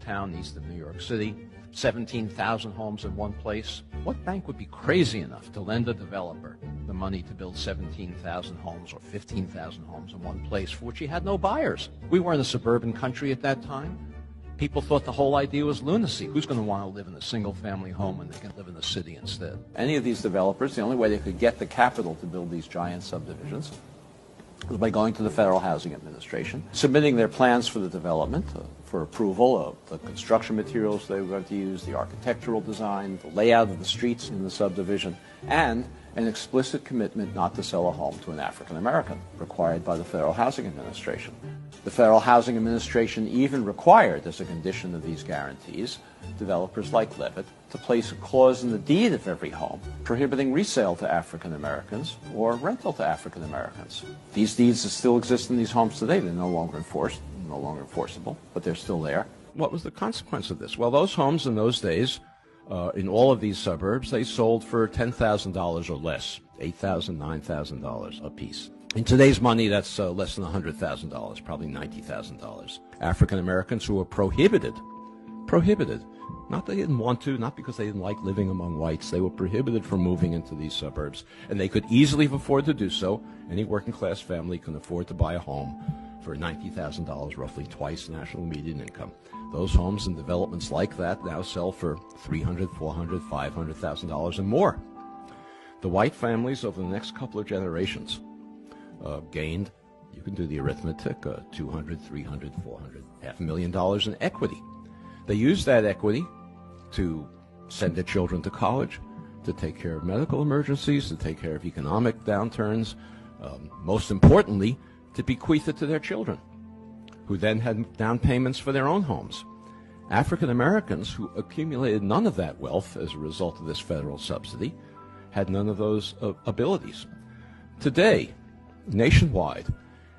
town east of New York City, 17,000 homes in one place. What bank would be crazy enough to lend a developer the money to build 17,000 homes or 15,000 homes in one place for which he had no buyers? We were in a suburban country at that time. People thought the whole idea was lunacy. Who's going to want to live in a single-family home when they can live in the city instead? Any of these developers, the only way they could get the capital to build these giant subdivisions was by going to the Federal Housing Administration, submitting their plans for the development, for approval of the construction materials they were going to use, the architectural design, the layout of the streets in the subdivision, and an explicit commitment not to sell a home to an African American, required by the Federal Housing Administration. The Federal Housing Administration even required, as a condition of these guarantees, developers like Levitt to place a clause in the deed of every home prohibiting resale to African Americans or rental to African Americans. These deeds still exist in these homes today. They're no longer enforced, no longer enforceable, but they're still there. What was the consequence of this? Well, those homes in those days, in all of these suburbs, they sold for $10,000 or less, $8,000, $9,000 a piece. In today's money, that's less than $100,000, probably $90,000. African Americans who were prohibited, not they didn't want to, not because they didn't like living among whites, they were prohibited from moving into these suburbs, and they could easily afford to do so. Any working class family can afford to buy a home for $90,000, roughly twice national median income. Those homes and developments like that now sell for $300,000, $400,000, $500,000 and more. The white families over the next couple of generations gained, you can do the arithmetic, $200,000, $300,000, $400,000, $500,000 in equity. They used that equity to send their children to college, to take care of medical emergencies, to take care of economic downturns, most importantly, to bequeath it to their children, who then had down payments for their own homes. African Americans who accumulated none of that wealth as a result of this federal subsidy had none of those abilities. Today, nationwide,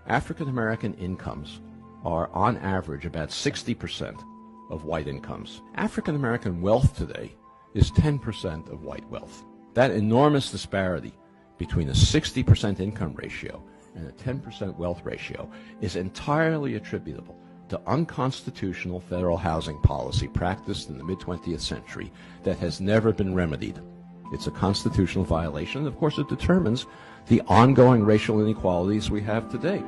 African American incomes are on average about 60% of white incomes. African American wealth today is 10% of white wealth. That enormous disparity between a 60% income ratio and a 10% wealth ratio is entirely attributable to unconstitutional federal housing policy practiced in the mid-20th century that has never been remedied. It's a constitutional violation, and of course it determines the ongoing racial inequalities we have today.